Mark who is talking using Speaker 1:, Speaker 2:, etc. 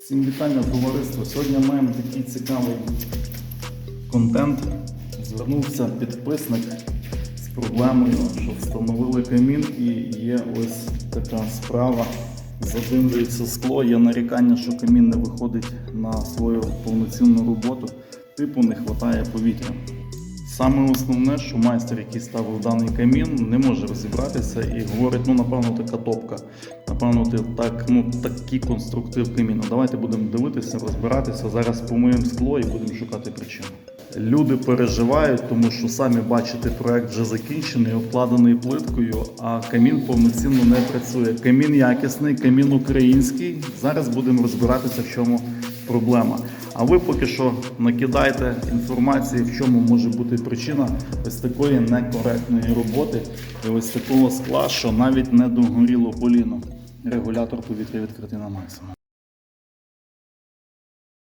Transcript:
Speaker 1: Всім вітання, товариство! Сьогодні маємо такий цікавий контент. Звернувся підписник з проблемою, що встановили камін і є ось така справа. Задимлюється скло, є нарікання, що камін не виходить на свою повноцінну роботу, типу не вистачає повітря. Саме основне, що майстер, який ставив даний камін, не може розібратися і говорить, напевно, така топка, напевно, такий конструктив каміну. Давайте будемо дивитися, розбиратися. Зараз помиємо скло і будемо шукати причину. Люди переживають, тому що самі бачите, проект вже закінчений, обкладений плиткою, а камін повноцінно не працює. Камін якісний, камін український. Зараз будемо розбиратися, в чому проблема. А ви поки що накидайте інформації, в чому може бути причина ось такої некоректної роботи і ось такого скла, що навіть не догоріло поліно. Регулятор повітря відкритий на максимум.